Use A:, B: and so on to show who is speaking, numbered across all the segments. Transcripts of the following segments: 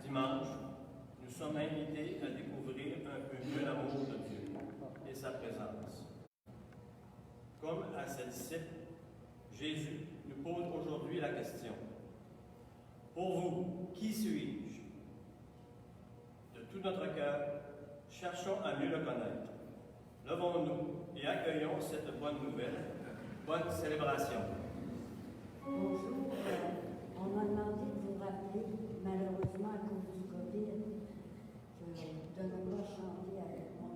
A: dimanche, nous sommes invités à découvrir un peu mieux l'amour de Dieu et sa présence. Comme à ses disciples, Jésus nous pose aujourd'hui la question: pour vous, qui suis-je? De tout notre cœur, cherchons à mieux le connaître. Levons-nous et accueillons cette bonne nouvelle. Bonne célébration.
B: Bonjour. On m'a demandé de vous rappeler, malheureusement à cause du COVID, de ne pas chanter avec moi.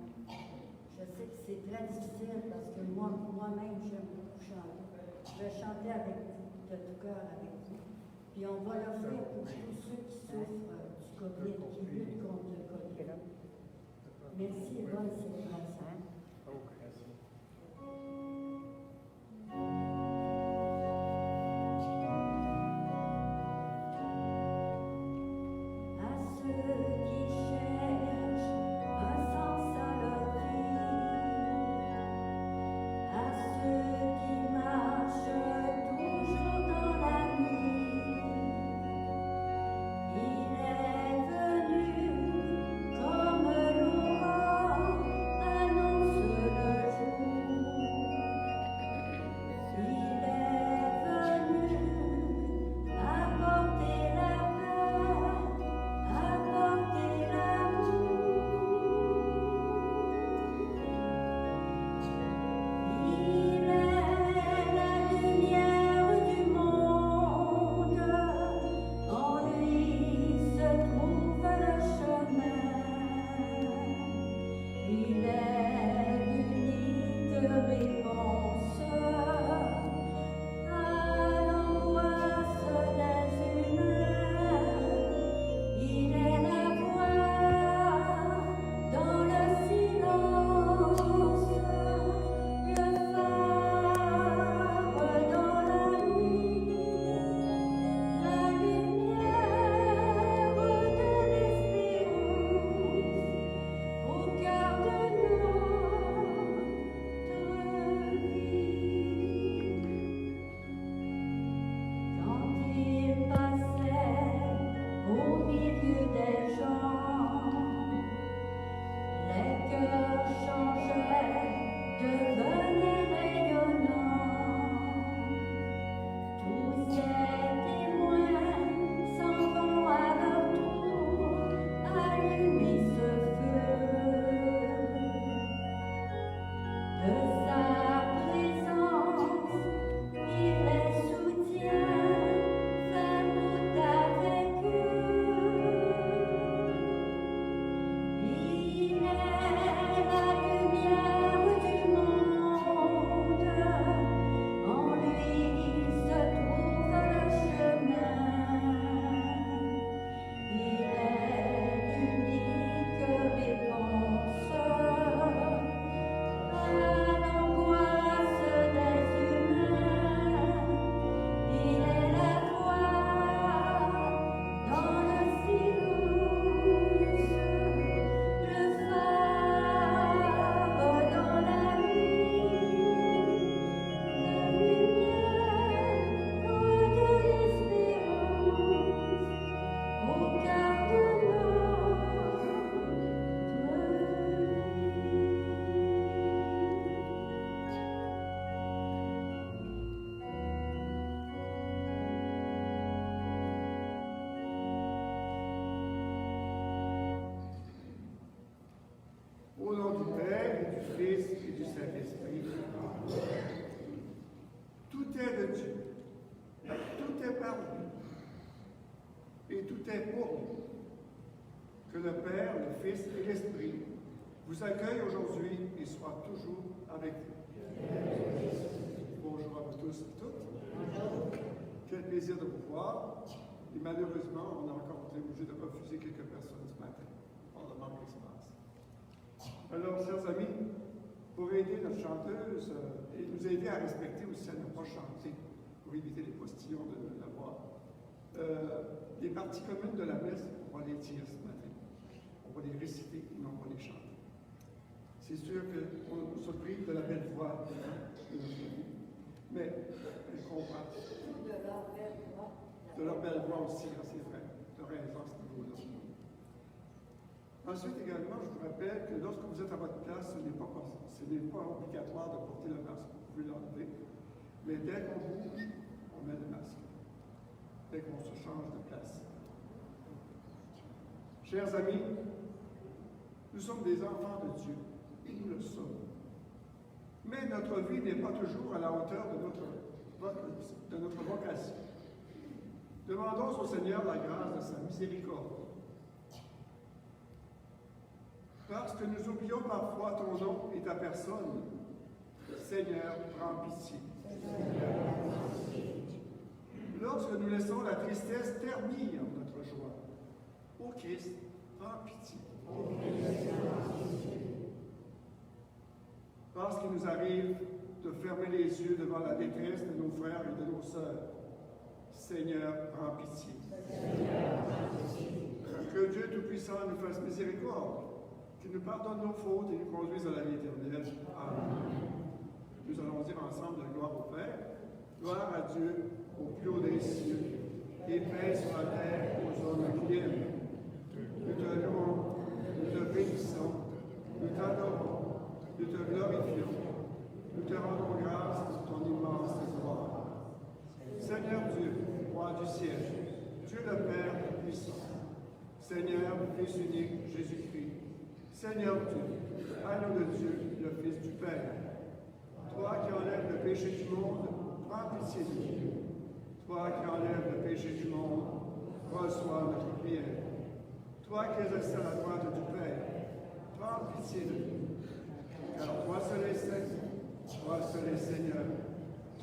B: Je sais que c'est très difficile parce que moi-même, j'aime beaucoup chanter. Je vais chanter avec vous, de tout cœur avec vous. Puis on va l'offrir pour tous ceux qui souffrent du COVID, qui luttent contre le COVID. Merci et bonne célébration.
C: Au nom du Père, et du Fils et du Saint-Esprit, tout est de Dieu, tout est par lui, et tout est pour lui. Que le Père, le Fils et l'Esprit vous accueillent aujourd'hui et soient toujours avec vous. Bonjour à vous tous et toutes. Quel plaisir de vous voir. Et malheureusement, on a encore été obligé de refuser quelques personnes ce matin. On a manqué d'espace. Alors, chers amis, pour aider notre chanteuse et nous aider à respecter aussi à ne pas chanter, pour éviter les postillons de la voix, les parties communes de la messe, on va les dire ce matin. On va les réciter et non pas les chanter. C'est sûr qu'on se prive de la belle voix de nos amis, mais elle comprend.
B: De leur belle voix.
C: De leur belle voix aussi, c'est vrai. Tu as raison à ce niveau-là. Ensuite, également, je vous rappelle que lorsque vous êtes à votre place, ce n'est pas obligatoire de porter le masque. Vous pouvez l'enlever. Mais dès qu'on bouge, on met le masque. Dès qu'on se change de place. Chers amis, nous sommes des enfants de Dieu. Et nous le sommes. Mais notre vie n'est pas toujours à la hauteur de notre vocation. Demandons au Seigneur la grâce de sa miséricorde. Parce que nous oublions parfois ton nom et ta personne. Seigneur, prends pitié. Lorsque nous laissons la tristesse ternir notre joie, ô Christ, prends pitié. Parce qu'il nous arrive de fermer les yeux devant la détresse de nos frères et de nos sœurs, Seigneur, prends pitié. Que Dieu Tout-Puissant nous fasse miséricorde, qu'il nous pardonne nos fautes et nous conduise à la vie éternelle. Amen. Nous allons dire ensemble la gloire au Père. Gloire à Dieu au plus haut des cieux, et paix sur la terre aux hommes qui aiment. Nous te louons, nous te bénissons, nous t'adorons, nous te glorifions, nous te rendons grâce pour ton immense gloire. Seigneur Dieu, roi du ciel, Dieu le Père Tout-Puissant, Seigneur, Fils unique, Jésus-Christ, Seigneur Dieu, agneau de Dieu, le Fils du Père, toi qui enlèves le péché du monde, prends pitié de nous. Toi qui enlèves le péché du monde, reçois notre prière. Toi qui es assis à la droite du Père, prends pitié de nous. Car toi seul est saint, toi seul est Seigneur,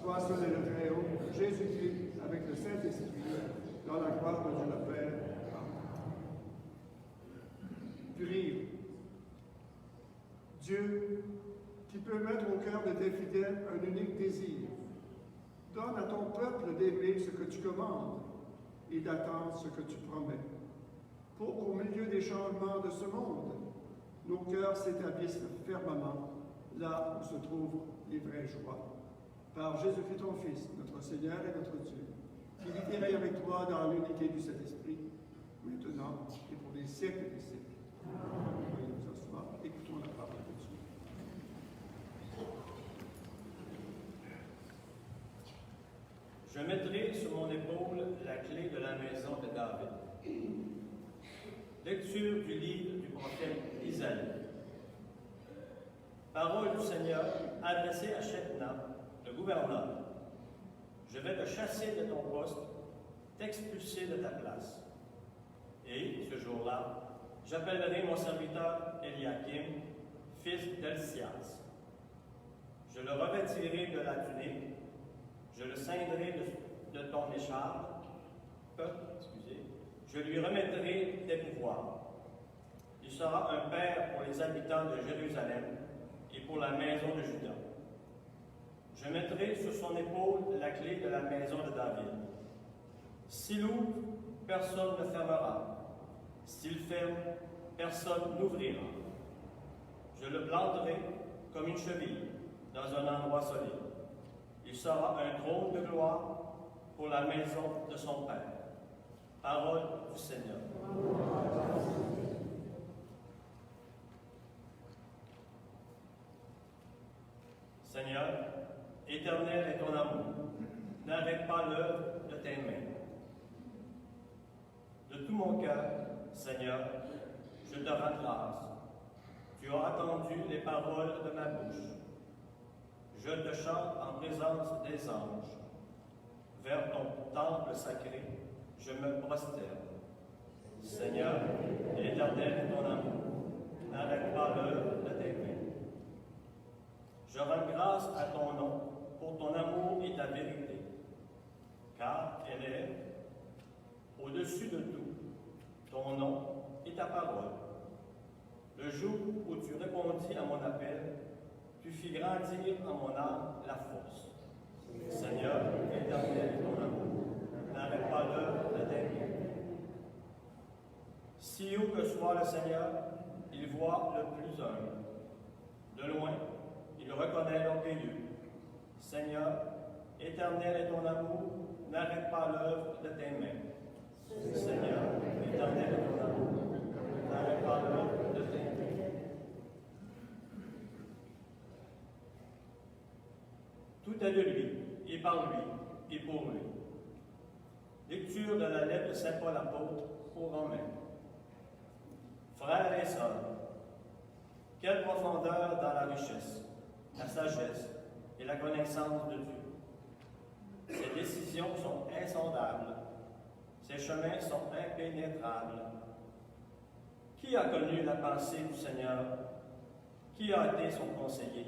C: toi seul est le Très-Haut, Jésus-Christ, avec le Saint-Esprit, dans la gloire de Dieu le Père. Amen. Prions. Dieu, qui peut mettre au cœur de tes fidèles un unique désir, donne à ton peuple d'aimer ce que tu commandes et d'attendre ce que tu promets, pour qu'au milieu des changements de ce monde, nos cœurs s'établissent fermement là où se trouvent les vraies joies. Par Jésus-Christ ton Fils, notre Seigneur et notre Dieu, qui vit et règne avec toi dans l'unité du Saint-Esprit, maintenant et pour les siècles des siècles. Veuillez nous asseoir, écoutons la parole de Dieu.
A: Je mettrai sur mon épaule la clé de la maison de David. Lecture du livre du prophète Isaïe. Parole du Seigneur adressée à Shebna, le gouverneur. Je vais te chasser de ton poste, t'expulser de ta place. Et, ce jour-là, j'appellerai mon serviteur Eliakim, fils d'Elsias. Je le revêtirai de la tunique, je le ceindrai de ton écharpe, je lui remettrai tes pouvoirs. Il sera un père pour les habitants de Jérusalem et pour la maison de Juda. Je mettrai sur son épaule la clé de la maison de David. S'il ouvre, personne ne fermera. S'il ferme, personne n'ouvrira. Je le planterai comme une cheville dans un endroit solide. Il sera un trône de gloire pour la maison de son Père. Parole du Seigneur. Seigneur, éternel est ton amour. N'arrête pas l'œuvre de tes mains. De tout mon cœur, Seigneur, je te rends grâce. Tu as attendu les paroles de ma bouche. Je te chante en présence des anges. Vers ton temple sacré, je me prosterne. Seigneur, éternel est ton amour. N'arrête pas l'œuvre de tes mains. Je rends grâce à ton nom pour ton amour et ta vérité, car elle est au-dessus de tout, ton nom et ta parole. Le jour où tu répondis à mon appel, tu fis grandir en mon âme la force. Seigneur, éternel est ton amour, n'arrête pas l'œuvre de tes mains. Si haut que soit le Seigneur, il voit le plus humble. De loin, il reconnaît l'orgueilleux. Seigneur, éternel est ton amour, n'arrête pas l'œuvre de tes mains. Seigneur, éternel est ton amour, dans le pardon de tes péchés. Tout est de lui, et par lui, et pour lui. Lecture de la lettre de Saint Paul apôtre aux Romains. Frères et sœurs, quelle profondeur dans la richesse, la sagesse et la connaissance de Dieu. Ses décisions sont insondables, ses chemins sont impénétrables. Qui a connu la pensée du Seigneur? Qui a été son conseiller?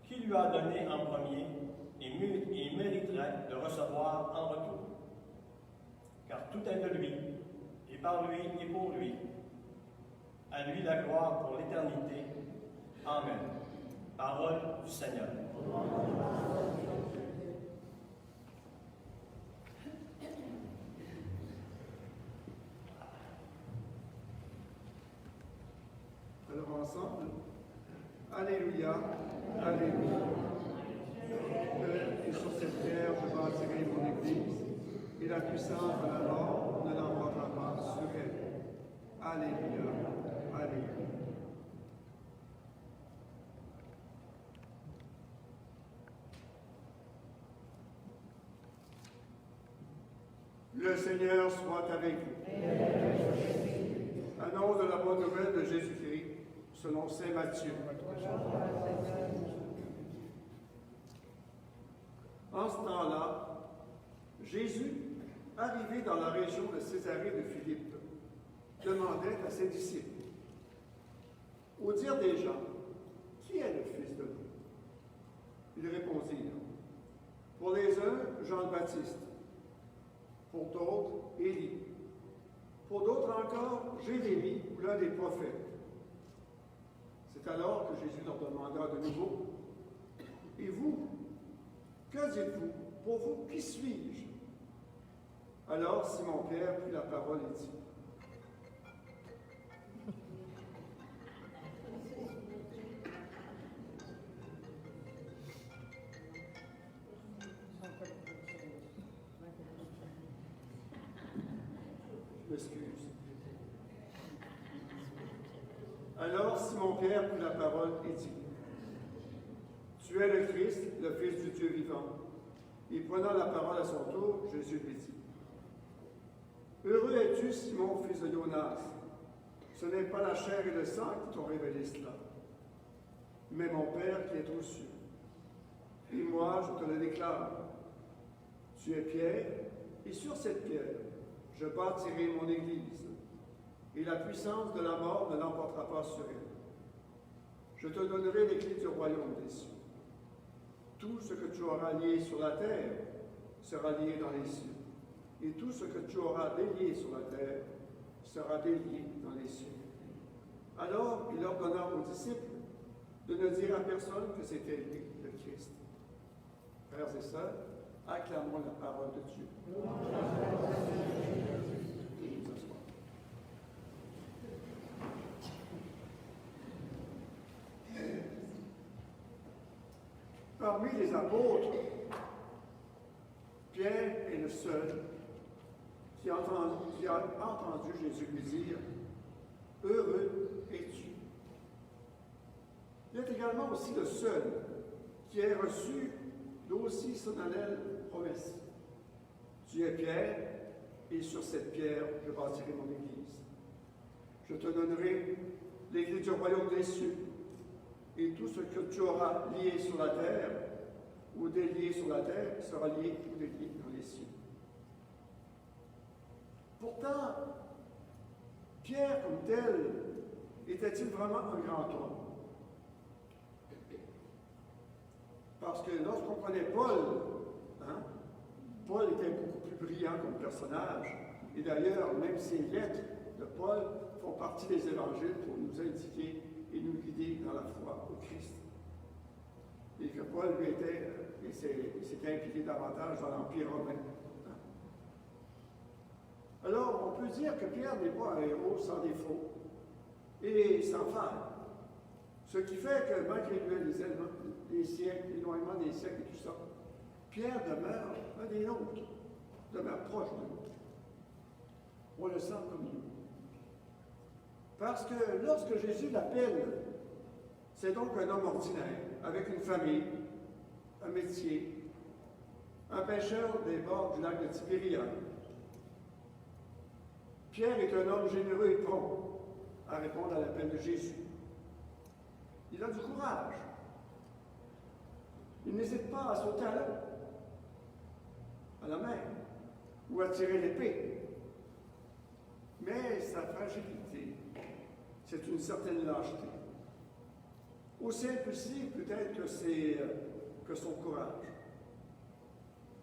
A: Qui lui a donné en premier et mériterait de recevoir en retour? Car tout est de lui, et par lui et pour lui. À lui la gloire pour l'éternité. Amen. Parole du Seigneur.
C: Alors ensemble, Alléluia, Alléluia. Et sur cette pierre, je bâtirai mon église, et la puissance de la mort ne l'emportera pas sur elle. Alléluia, Alléluia. Le Seigneur soit avec vous. Annonce de la bonne nouvelle de Jésus-Christ selon saint Matthieu. En ce temps-là, Jésus, arrivé dans la région de Césarée de Philippe, demandait à ses disciples, au dire des gens, qui est le Fils de l'homme? Ils répondirent, pour les uns, Jean le Baptiste, pour d'autres, Élie, pour d'autres encore, Jérémie ou l'un des prophètes. C'est alors que Jésus leur demanda de nouveau, et vous, que dites-vous? Pour vous, qui suis-je? Alors Simon-Pierre prit la parole et dit, je m'excuse. Alors Simon-Pierre prit la parole et dit, tu es le Christ, le Fils du Dieu vivant. Et prenant la parole à son tour, Jésus lui dit, heureux es-tu, Simon, fils de Jonas. Ce n'est pas la chair et le sang qui t'ont révélé cela, mais mon Père qui est aux cieux. Et moi, je te le déclare. Tu es Pierre, et sur cette pierre, je bâtirai mon Église, et la puissance de la mort ne l'emportera pas sur elle. Je te donnerai les clés du royaume des cieux. Tout ce que tu auras lié sur la terre sera lié dans les cieux, et tout ce que tu auras délié sur la terre sera délié dans les cieux. Alors il ordonna aux disciples de ne dire à personne que c'était lui, le Christ. Frères et sœurs, acclamons la parole de Dieu. Parmi les apôtres, Pierre est le seul qui a entendu Jésus lui dire « Heureux es-tu ». Il est également aussi le seul qui ait reçu d'aussi solennelle promesse. « Tu es Pierre, et sur cette pierre je bâtirai mon Église. Je te donnerai les clés du royaume des cieux. Et tout ce que tu auras lié sur la terre ou délié sur la terre sera lié ou délié dans les cieux. » Pourtant, Pierre comme tel, était-il vraiment un grand homme? Parce que lorsqu'on connaît Paul, Paul était beaucoup plus brillant comme personnage. Et d'ailleurs, même ces lettres de Paul font partie des évangiles pour nous indiquer et nous guider dans la foi au Christ. Et que Paul lui s'était impliqué davantage dans l'Empire romain. Alors, on peut dire que Pierre n'est pas un héros sans défaut et sans faille. Ce qui fait que, malgré les siècles, l'éloignement des siècles et tout ça, Pierre demeure un des nôtres, demeure proche de nous. On le sent comme nous. Parce que lorsque Jésus l'appelle, c'est donc un homme ordinaire, avec une famille, un métier, un pêcheur des bords du lac de Tibériade. Pierre est un homme généreux et prompt à répondre à l'appel de Jésus. Il a du courage. Il n'hésite pas à sauter à l'eau, à la mer, ou à tirer l'épée. Mais sa fragilité, c'est une certaine lâcheté. Aussi impulsif peut-être que son courage.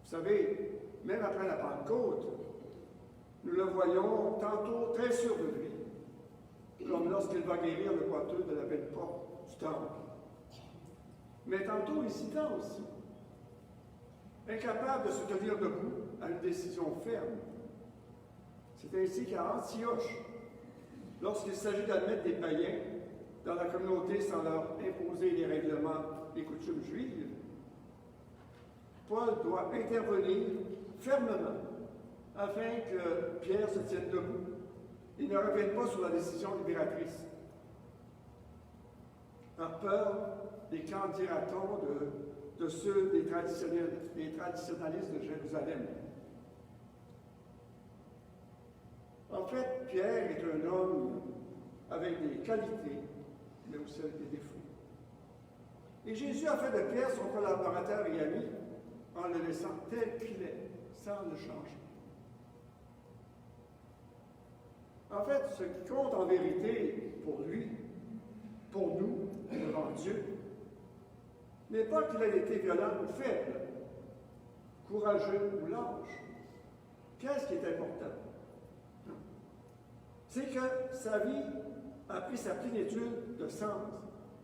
C: Vous savez, même après la Pentecôte, nous le voyons tantôt très sûr de lui, comme lorsqu'il va guérir le boiteux de la belle porte du temple. Mais tantôt hésitant aussi, incapable de se tenir debout à une décision ferme. C'est ainsi qu'à Antioche, lorsqu'il s'agit d'admettre des païens dans la communauté sans leur imposer les règlements et coutumes juives, Paul doit intervenir fermement afin que Pierre se tienne debout et ne revienne pas sur la décision libératrice. Par peur des qu'en dira-t-on de ceux des traditionnalistes de Jérusalem. En fait, Pierre est un homme avec des qualités, mais aussi avec des défauts. Et Jésus a fait de Pierre son collaborateur et ami en le laissant tel qu'il est, sans le changer. En fait, ce qui compte en vérité pour lui, pour nous, devant Dieu, n'est pas qu'il ait été violent ou faible, courageux ou lâche. Qu'est-ce qui est important? C'est que sa vie a pris sa plénitude de sens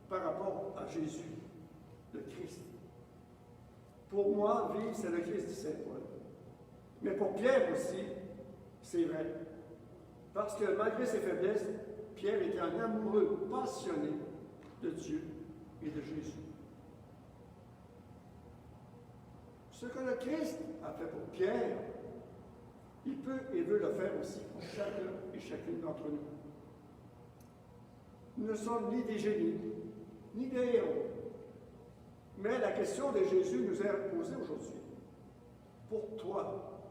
C: par rapport à Jésus, le Christ. Pour moi, vivre, c'est le Christ, dit Saint Paul. Mais pour Pierre aussi, c'est vrai. Parce que malgré ses faiblesses, Pierre était un amoureux passionné de Dieu et de Jésus. Ce que le Christ a fait pour Pierre, il peut et veut le faire aussi pour chacun et chacune d'entre nous. Nous ne sommes ni des génies, ni des héros. Mais la question de Jésus nous est posée aujourd'hui. Pour toi,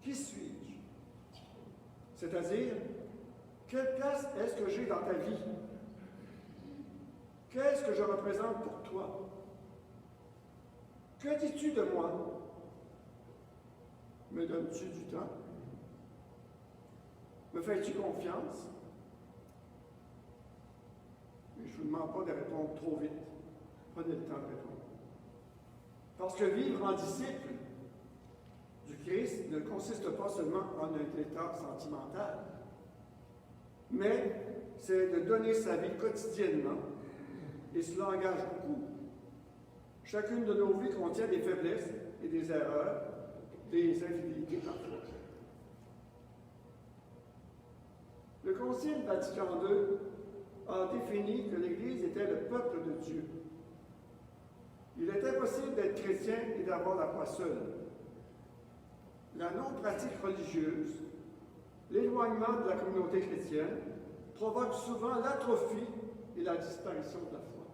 C: qui suis-je? C'est-à-dire, quelle place est-ce que j'ai dans ta vie? Qu'est-ce que je représente pour toi? Que dis-tu de moi? Me donnes-tu du temps? Me fais-tu confiance? Et je ne vous demande pas de répondre trop vite. Prenez le temps de répondre. Parce que vivre en disciple du Christ ne consiste pas seulement en un état sentimental, mais c'est de donner sa vie quotidiennement, et cela engage beaucoup. Chacune de nos vies contient des faiblesses et des erreurs, des infidélités parfois. Le Concile Vatican II a défini que l'Église était le peuple de Dieu. Il est impossible d'être chrétien et d'avoir la foi seule. La non-pratique religieuse, l'éloignement de la communauté chrétienne, provoque souvent l'atrophie et la disparition de la foi.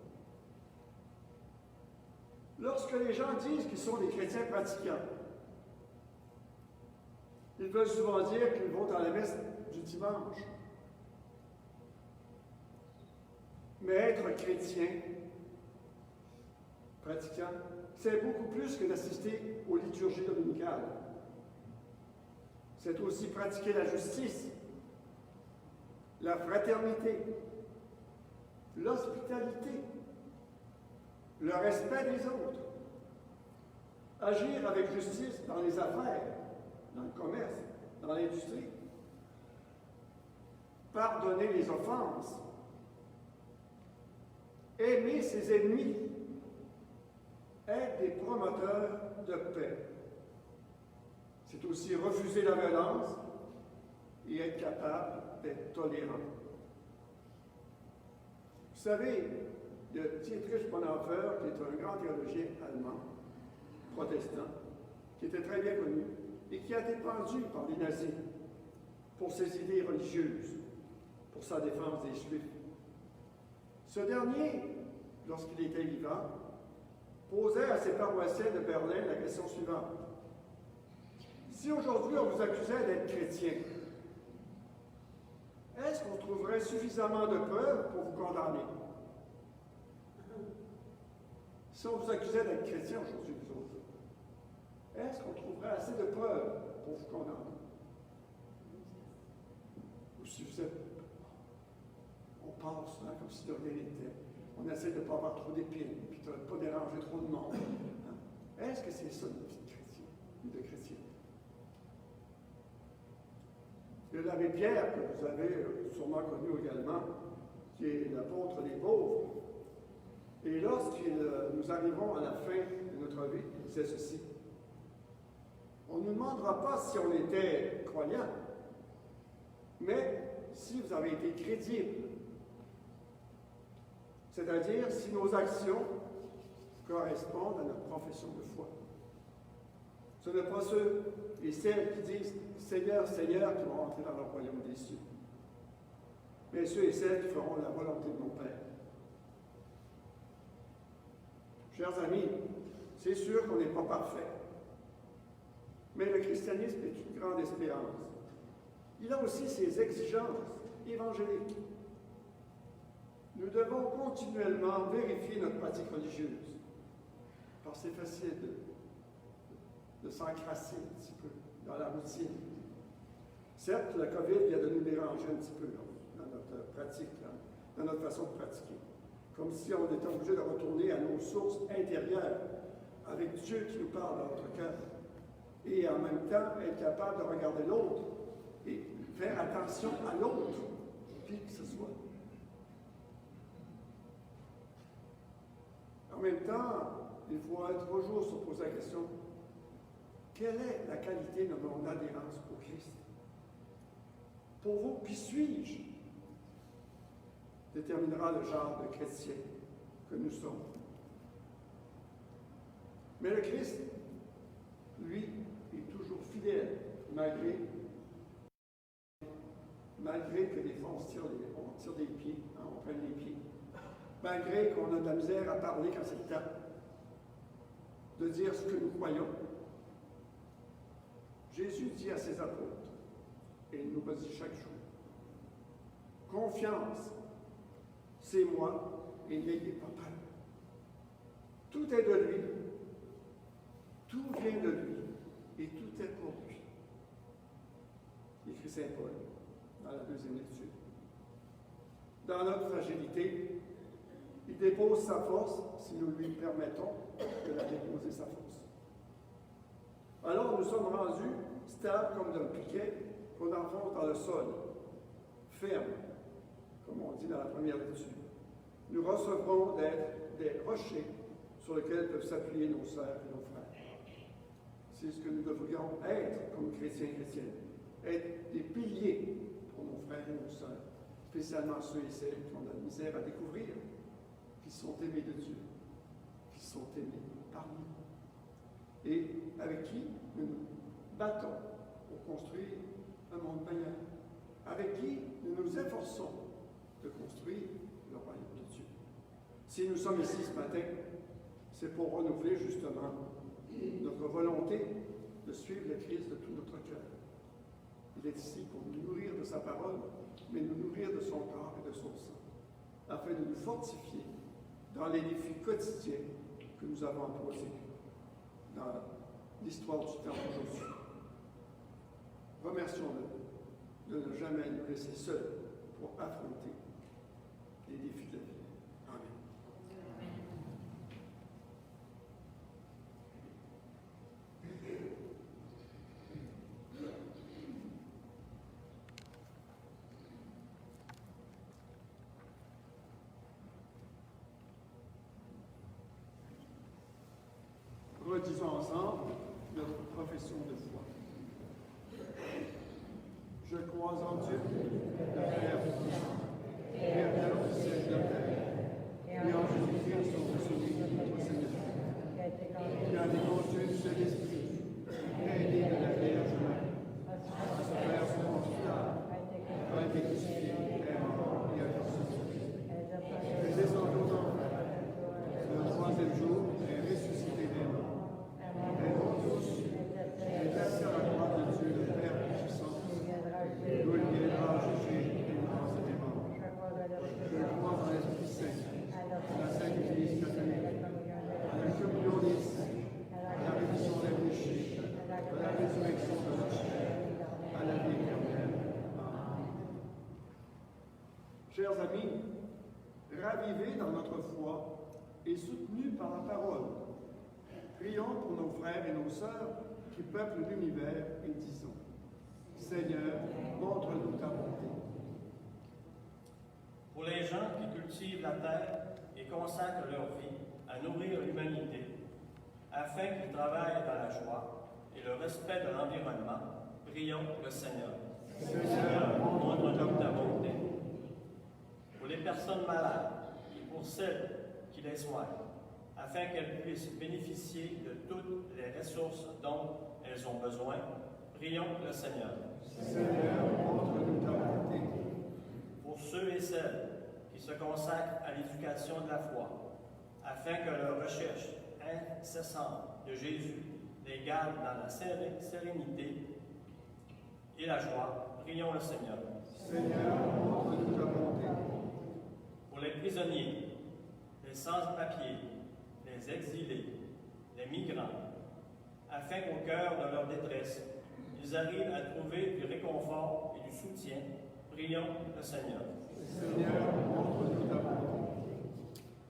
C: Lorsque les gens disent qu'ils sont des chrétiens pratiquants, ils veulent souvent dire qu'ils vont à la messe du dimanche. Mais être chrétien, pratiquant, c'est beaucoup plus que d'assister aux liturgies dominicales. C'est aussi pratiquer la justice, la fraternité, l'hospitalité, le respect des autres, agir avec justice dans les affaires, dans le commerce, dans l'industrie, pardonner les offenses, aimer ses ennemis, être des promoteurs de paix. C'est aussi refuser la violence et être capable d'être tolérant. Vous savez, il y a Dietrich Bonhoeffer, qui est un grand théologien allemand, protestant, qui était très bien connu et qui a été pendu par les nazis pour ses idées religieuses, pour sa défense des Juifs. Ce dernier, lorsqu'il était vivant, posait à ses paroissiens de Berlin la question suivante. Si aujourd'hui on vous accusait d'être chrétien, est-ce qu'on trouverait suffisamment de preuves pour vous condamner? Si on vous accusait d'être chrétien aujourd'hui, vous autres, est-ce qu'on trouverait assez de preuves pour vous condamner? Ou si vous êtes... On pense hein, comme si de rien n'était. On essaie de ne pas avoir trop d'épines, puis de ne pas déranger trop de monde. Hein? Est-ce que c'est ça notre vie de chrétien ou de chrétien? Il y a l'abbé Pierre, que vous avez sûrement connu également, qui est l'apôtre des pauvres. Et nous arrivons à la fin de notre vie, il disait ceci. On ne nous demandera pas si on était croyant, mais si vous avez été crédible. C'est-à-dire si nos actions correspondent à notre profession de foi. Ce n'est pas ceux et celles qui disent « Seigneur, Seigneur » qui vont entrer dans le royaume des cieux, mais ceux et celles qui feront la volonté de mon Père. Chers amis, c'est sûr qu'on n'est pas parfait, mais le christianisme est une grande espérance. Il a aussi ses exigences évangéliques. Nous devons continuellement vérifier notre pratique religieuse, parce que c'est facile de s'encrasser un petit peu dans la routine. Certes, la COVID vient de nous déranger un petit peu dans notre pratique, dans notre façon de pratiquer. Comme si on était obligé de retourner à nos sources intérieures, avec Dieu qui nous parle dans notre cœur. Et en même temps, être capable de regarder l'autre et faire attention à l'autre, qui que ce soit. En même temps, il faut toujours se poser la question, quelle est la qualité de mon adhérence au Christ? Pour vous, qui suis-je? Déterminera le genre de chrétien que nous sommes. Mais le Christ, lui, est toujours fidèle, malgré que des fois on tire des pieds, hein, on prenne les pieds, malgré qu'on a de la misère à parler quand c'est le temps de dire ce que nous croyons. Jésus dit à ses apôtres, et il nous le dit chaque jour, confiance, c'est moi, et n'ayez pas peur. Tout est de lui, tout vient de lui, et tout est pour lui. Écrit Saint Paul dans la deuxième lecture. Dans notre fragilité, il dépose sa force si nous lui permettons de la déposer sa force. Alors nous sommes rendus stables comme d'un piquet qu'on enfonce dans le sol, ferme, comme on dit dans la première lecture. Nous recevrons des rochers sur lesquels peuvent s'appuyer nos sœurs et nos frères. C'est ce que nous devrions être comme chrétiens et chrétiennes. Être des piliers pour nos frères et nos sœurs, spécialement ceux et celles qui ont de la misère à découvrir, qui sont aimés de Dieu, qui sont aimés par nous, et avec qui nous nous battons pour construire un monde meilleur, avec qui nous nous efforçons de construire le royaume de Dieu. Si nous sommes ici ce matin, c'est pour renouveler justement notre volonté de suivre le Christ de tout notre cœur. Il est ici pour nous nourrir de sa parole, mais nous nourrir de son corps et de son sang, afin de nous fortifier dans les défis quotidiens que nous avons à poser dans l'histoire du temps aujourd'hui. Remercions-le de ne jamais nous laisser seuls pour affronter les défis de la vie. Amen. Redisons ensemble notre profession de foi. Je crois en Dieu, le Père puissant, Créateur du ciel et de la terre, et en Jésus-Christ, son Fils, notre Seigneur, qui a été conçu du Saint-Esprit, né de la Vierge Marie, à se faire sous Ponce Pilate, a été crucifié et est mort. frères et nos sœurs qui peuplent l'univers et disons, Seigneur, montre-nous ta bonté.
A: Pour les gens qui cultivent la terre et consacrent leur vie à nourrir l'humanité, afin qu'ils travaillent dans la joie et le respect de l'environnement, prions le Seigneur.
C: Seigneur,
A: montre-nous ta bonté. Pour les personnes malades et pour celles qui les soignent, afin qu'elles puissent bénéficier de toutes les ressources dont elles ont besoin, prions le Seigneur.
C: Seigneur, montre-nous ta bonté.
A: Pour ceux et celles qui se consacrent à l'éducation de la foi, afin que leur recherche incessante de Jésus les garde dans la sérénité et la joie, prions le Seigneur.
C: Seigneur, montre-nous ta bonté.
A: Pour les prisonniers, les sans-papiers, les exilés, les migrants, afin qu'au cœur de leur détresse, ils arrivent à trouver du réconfort et du soutien, prions le Seigneur.
C: Seigneur, montre-nous ta bonté.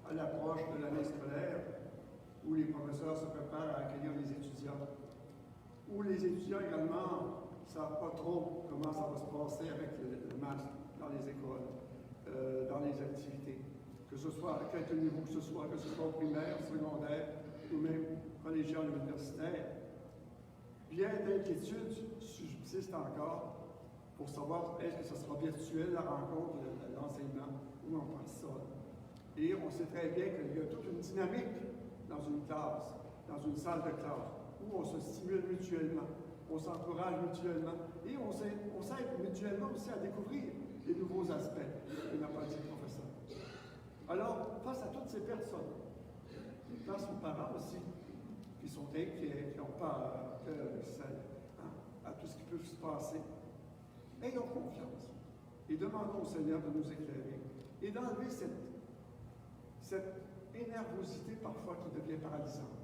C: À l'approche de l'année scolaire, où les professeurs se préparent à accueillir les étudiants, où les étudiants également ne savent pas trop comment ça va se passer avec le masque dans les écoles, dans les activités, que ce soit à quel niveau que ce soit au primaire, secondaire ou même collégial ou universitaire. Bien d'inquiétudes subsistent encore pour savoir est-ce que ce sera virtuel la rencontre, l'enseignement ou en personne. Et on sait très bien qu'il y a toute une dynamique dans une classe, dans une salle de classe, où on se stimule mutuellement, on s'encourage mutuellement et on s'aide mutuellement aussi à découvrir les nouveaux aspects que n'a pas dit le professeur. Alors, face à toutes ces personnes, face aux parents aussi, qui sont inquiets, qui n'ont pas à tout ce qui peut se passer, ayons confiance et demandons au Seigneur de nous éclairer et d'enlever cette énervosité parfois qui devient paralysante,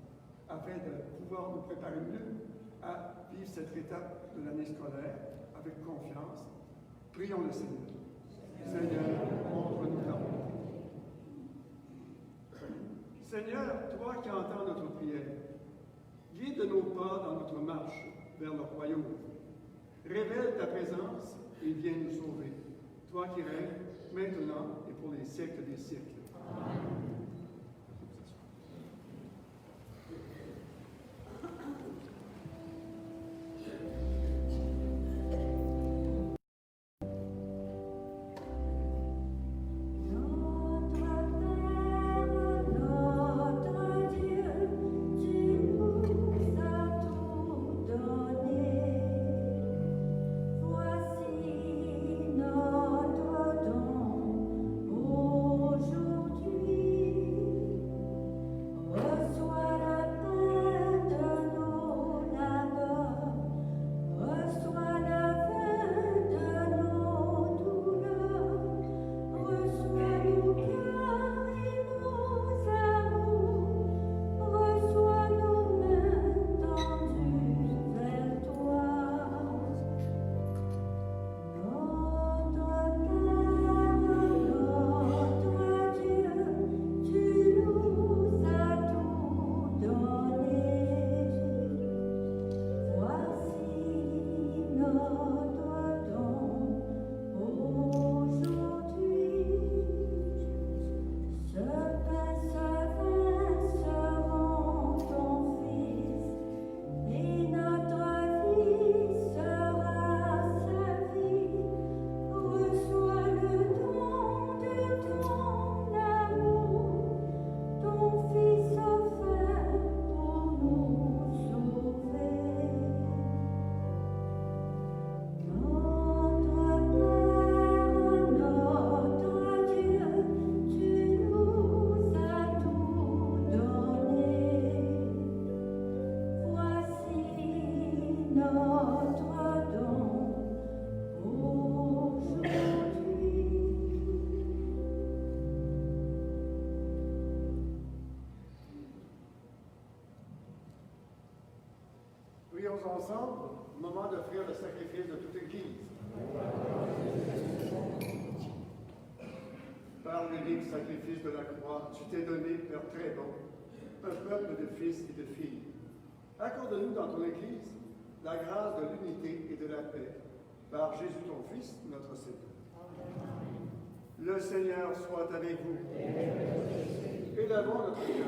C: afin de pouvoir nous préparer mieux à vivre cette étape de l'année scolaire avec confiance. Prions le Seigneur. Seigneur, montre-nous ta bonté. Seigneur, toi qui entends notre prière, guide nos pas dans notre marche vers le royaume. Révèle ta présence et viens nous sauver. Toi qui règnes maintenant et pour les siècles des siècles. Amen. Ensemble, moment d'offrir le sacrifice de toute Église. Par l'unique sacrifice de la croix, tu t'es donné, Père très bon, un peuple de fils et de filles. Accorde-nous dans ton Église la grâce de l'unité et de la paix, par Jésus ton Fils, notre Seigneur. Le Seigneur soit avec vous. Élevons notre cœur.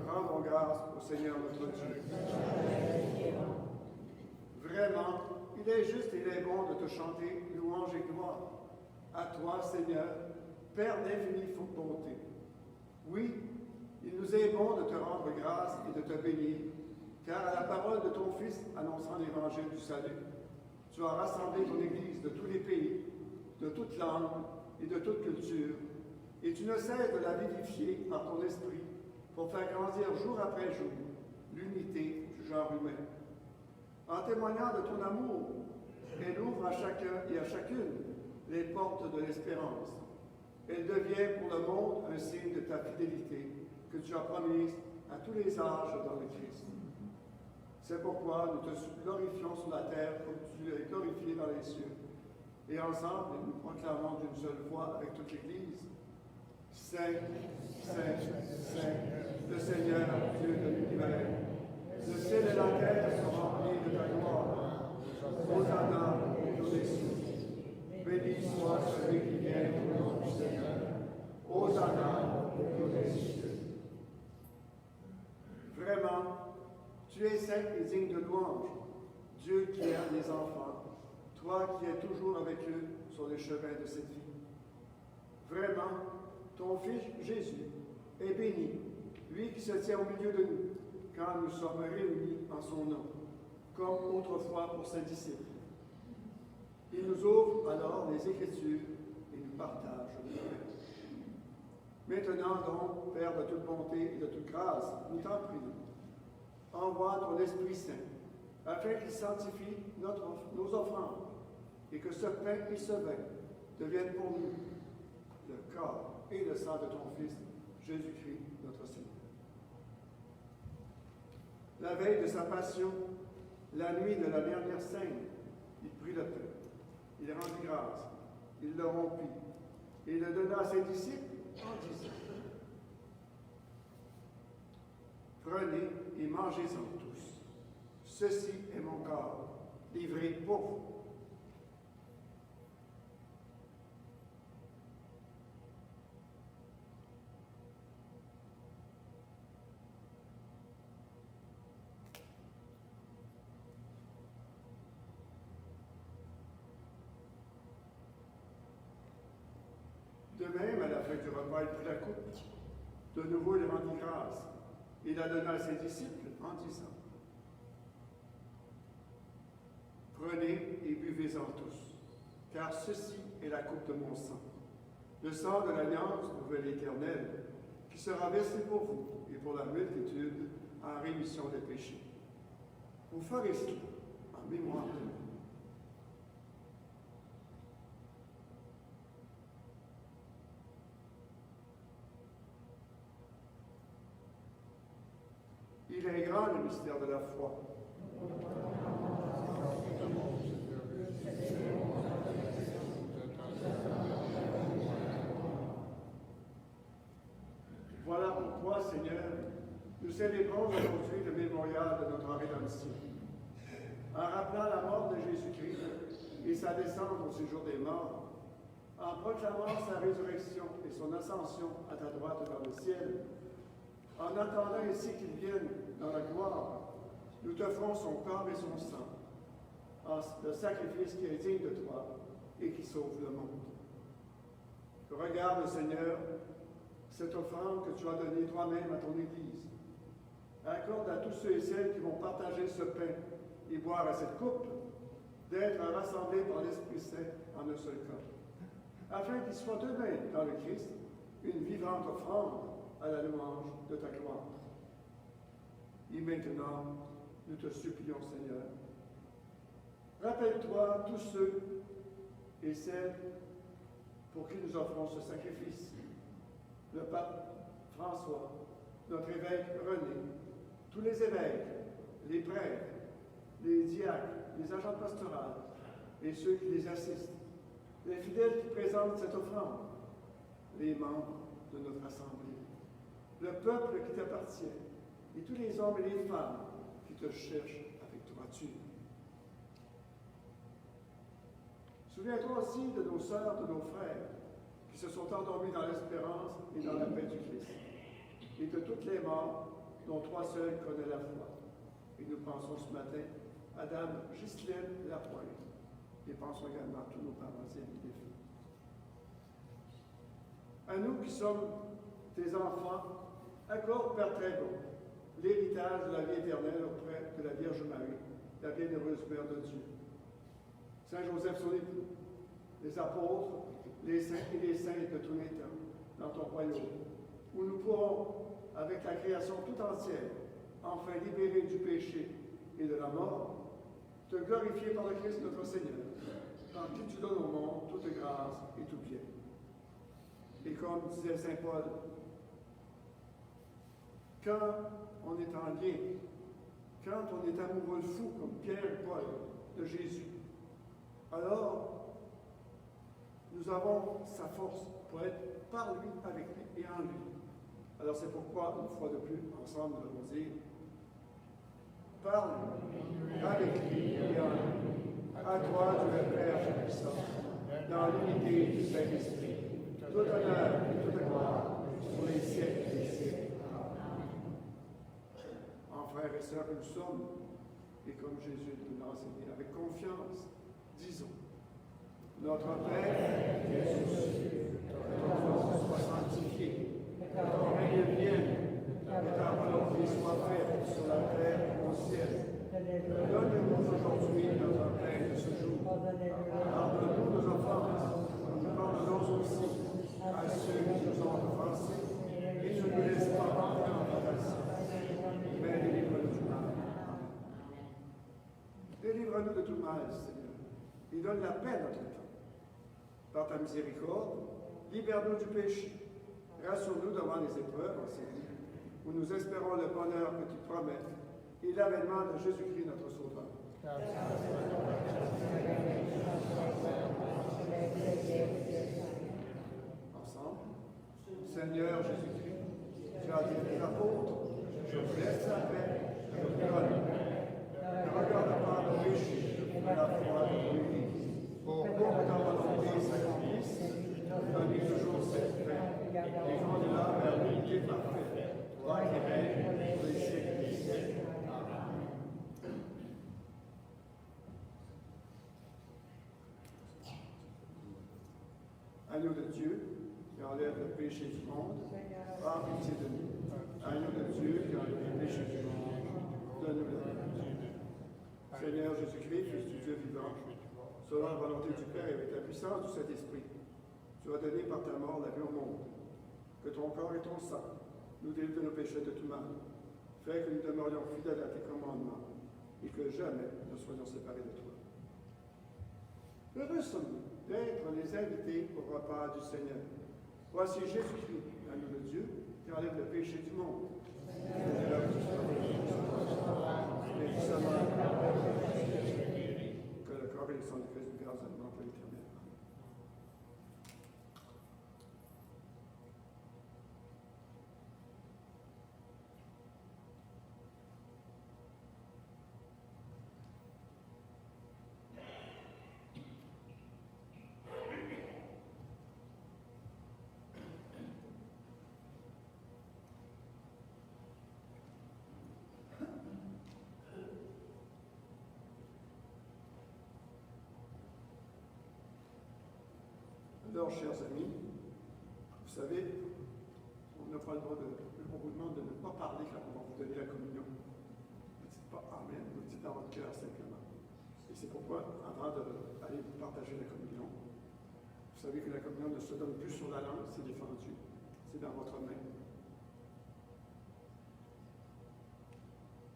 C: Rendons grâce au Seigneur notre Dieu. Vraiment, il est juste et il est bon de te chanter louange et gloire. À toi, Seigneur, Père d'infinie bonté. Oui, il nous est bon de te rendre grâce et de te bénir, car à la parole de ton Fils annonçant l'évangile du salut, tu as rassemblé ton Église de tous les pays, de toute langue et de toute culture, et tu ne cesses de la vivifier par ton esprit pour faire grandir jour après jour l'unité du genre humain. En témoignant de ton amour, elle ouvre à chacun et à chacune les portes de l'espérance. Elle devient pour le monde un signe de ta fidélité que tu as promise à tous les âges dans le Christ. C'est pourquoi nous te glorifions sur la terre comme tu es glorifié dans les cieux. Et ensemble, nous proclamons d'une seule voix avec toute l'Église. Saint, Saint, Saint, le Seigneur, Dieu de l'univers. Le ciel et la terre sont remplis de ta gloire. Hosanna au des cieux. Béni soit celui qui vient au nom du Seigneur. Hosanna au des cieux. Vraiment, tu es saint et digne de louange, Dieu qui aime les enfants, toi qui es toujours avec eux sur les chemins de cette vie. Vraiment, ton Fils Jésus est béni, lui qui se tient au milieu de nous, quand nous sommes réunis en son nom, comme autrefois pour ses disciples. Il nous ouvre alors les Écritures et nous partage le pain. Maintenant donc, Père de toute bonté et de toute grâce, nous t'en prions. Envoie ton Esprit Saint, afin qu'il sanctifie nos offrandes, et que ce pain et ce vin deviennent pour nous le corps et le sang de ton Fils, Jésus-Christ, notre Seigneur. La veille de sa passion, la nuit de la dernière scène, il prit le pain, il rendit grâce, il le rompit, et le donna à ses disciples en disant: Prenez et mangez-en tous. Ceci est mon corps, livré pour vous. De même, à la fin du repas, il prit la coupe. De nouveau, il rendit grâce. Il la donna à ses disciples en disant: Prenez et buvez-en tous, car ceci est la coupe de mon sang, le sang de l'alliance nouvelle éternelle, qui sera versé pour vous et pour la multitude en rémission des péchés. Vous ferez cela en mémoire de moi. Il est grand le mystère de la foi. Voilà pourquoi, Seigneur, nous célébrons aujourd'hui le mémorial de notre rédemption. En rappelant la mort de Jésus-Christ et sa descente au séjour des morts, en proclamant sa résurrection et son ascension à ta droite dans le ciel, en attendant ainsi qu'il vienne dans la gloire, nous t'offrons son corps et son sang, le sacrifice qui est digne de toi et qui sauve le monde. Regarde, Seigneur, cette offrande que tu as donnée toi-même à ton Église. Accorde à tous ceux et celles qui vont partager ce pain et boire à cette coupe, d'être rassemblés par l'Esprit Saint en un seul corps, afin qu'ils soient eux-mêmes dans le Christ une vivante offrande à la louange de ta gloire. Et maintenant, nous te supplions, Seigneur, rappelle-toi tous ceux et celles pour qui nous offrons ce sacrifice. Le pape François, notre évêque René, tous les évêques, les prêtres, les diacres, les agents pastoraux et ceux qui les assistent, les fidèles qui présentent cette offrande, les membres de notre assemblée, le peuple qui t'appartient, et tous les hommes et les femmes qui te cherchent avec droiture. Souviens-toi aussi de nos sœurs, de nos frères, qui se sont endormis dans l'espérance et dans la paix du Christ, et de toutes les morts dont toi seul connais la foi. Et nous pensons ce matin à Dame Ghislaine Lapointe, et pensons également à tous nos parents et amis défunts. À nous qui sommes tes enfants, accorde, Père très bon, l'héritage de la vie éternelle auprès de la Vierge Marie, la bienheureuse Mère de Dieu. Saint Joseph, son époux, les apôtres, les saints et les saintes de tous les temps, dans ton royaume, où nous pourrons, avec la création tout entière, enfin libérés du péché et de la mort, te glorifier par le Christ notre Seigneur, par qui tu donnes au monde toute grâce et tout bien. Et comme disait saint Paul, quand on est en lien, quand on est amoureux fou, comme Pierre et Paul, de Jésus, alors nous avons sa force pour être par lui, avec lui et en lui. Alors c'est pourquoi, une fois de plus, ensemble, nous allons dire, par lui, avec lui et en lui, à toi, Dieu Père puissant, dans l'unité du Saint-Esprit, tout honneur et toute gloire pour les siècles des siècles. En frères et sœurs que nous sommes, et comme Jésus nous l'a enseigné, avec confiance, disons, notre Père, qui es aux cieux, que ton nom soit sanctifié, que ton règne vienne, que ta volonté soit faite sur la terre et au ciel. Donne-nous aujourd'hui notre pain de ce jour. Pardonne-nous nos offenses, nous pardonnons aussi à ceux qui nous ont offensés, et ne nous laisse pas entrer en tentation, mais délivre-nous du mal. Délivre-nous de tout mal, Seigneur, et donne la paix à notre temps. Par ta miséricorde, libère-nous du péché. Rassure-nous devant les épreuves en ces vies, où nous espérons le bonheur que tu promets et l'avènement de Jésus-Christ, notre Sauveur. Ensemble, Seigneur Jésus-Christ, tu as dit tes apôtres, je vous laisse la paix, je vous donne. Ne regarde pas nos péchés, mais la foi de l'Église. Pour que ta volonté s'accomplisse, donne toujours cette paix, et conduis-la vers l'unité parfaite, toi qui règnes pour les siècles des siècles. Agneau de Dieu, qui enlève le péché du monde, par pitié de nous. Agneau de Dieu, qui enlève le péché du monde, donne-nous la paix. Seigneur Jésus-Christ, Fils du Dieu vivant, selon la volonté du Père et avec la puissance du Saint-Esprit, tu as donné par ta mort la vie au monde. Que ton corps et ton sang nous délivrent de nos péchés de tout mal. Fais que nous demeurions fidèles à tes commandements et que jamais ne soyons séparés de toi. Heureux sommes-nous d'être les invités au repas du Seigneur. Voici Jésus-Christ, l'agneau de Dieu, qui enlève le péché du monde. Que le corps et le sang du Christ nous gardent seulement pour l'éternel. Alors, chers amis, vous savez, on n'a pas le droit on vous demande de ne pas parler quand on va vous donner la communion. Ne dites pas Amen, vous le dites dans votre cœur simplement. Et c'est pourquoi, avant d'aller vous partager la communion, vous savez que la communion ne se donne plus sur la langue, c'est défendu, c'est dans votre main.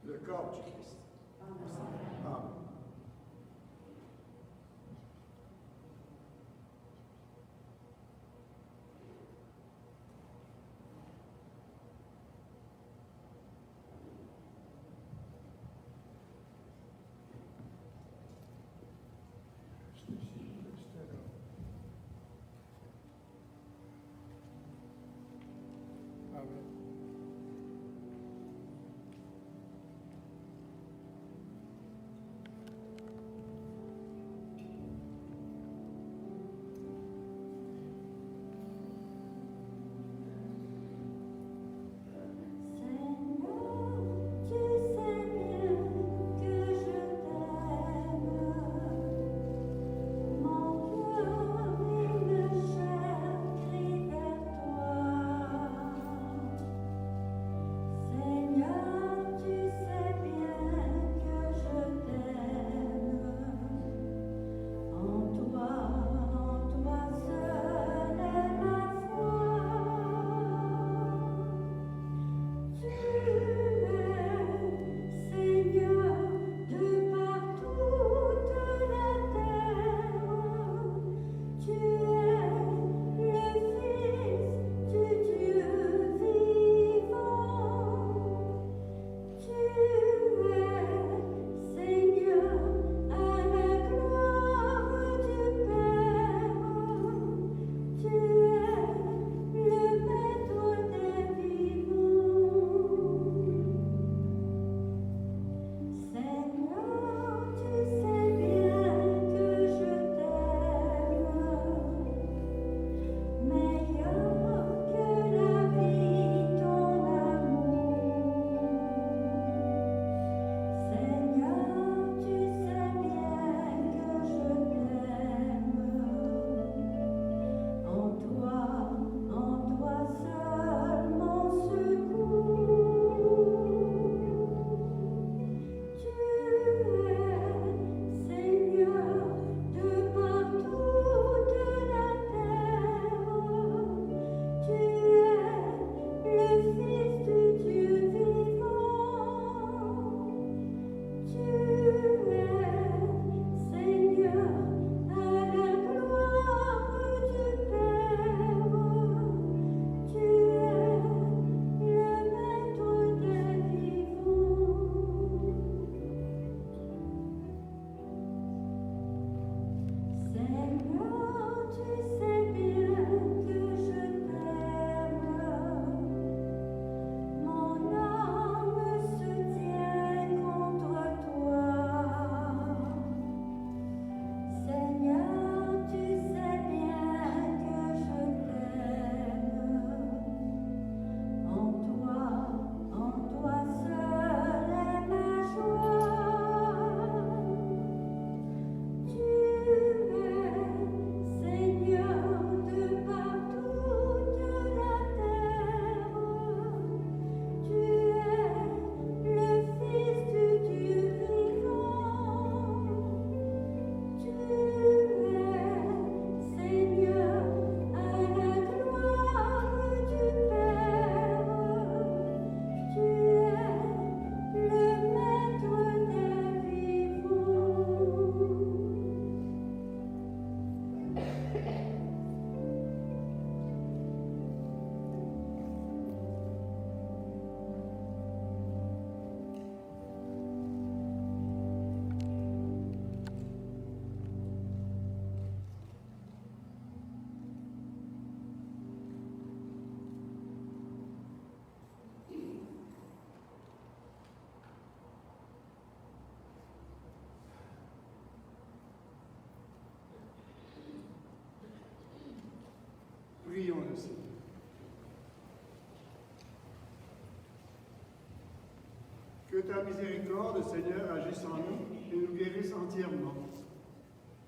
C: Le corps du Christ. Amen. Que ta miséricorde, Seigneur, agisse en nous et nous guérisse entièrement.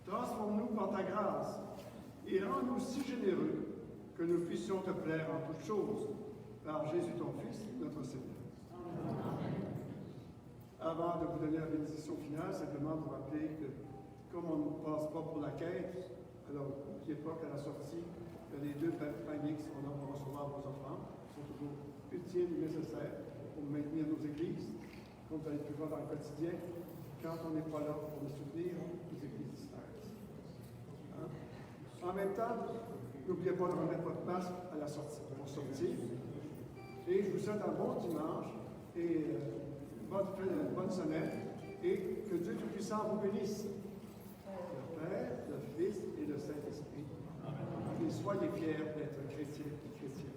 C: Transforme-nous par ta grâce et rends-nous si généreux que nous puissions te plaire en toutes choses, par Jésus ton Fils, notre Seigneur. Amen. Avant de vous donner la bénédiction finale, simplement vous rappeler que comme on ne passe pas pour la quête, alors n'oubliez pas qu'à la sortie, il y a les 2 paniers qui seront là pour recevoir vos offrandes, qui sont toujours utiles et nécessaires pour maintenir nos églises, comme vous allez pu voir dans le quotidien, quand on n'est pas là pour les soutenir, les églises disparaissent. Hein? En même temps, n'oubliez pas de remettre votre masque à la sortie, pour sortir. Et je vous souhaite un bon dimanche et une bonne semaine, et que Dieu Tout-Puissant vous bénisse. Le Père, le Fils et le Saint-Esprit. Et soyez fiers d'être chrétiens et chrétiennes.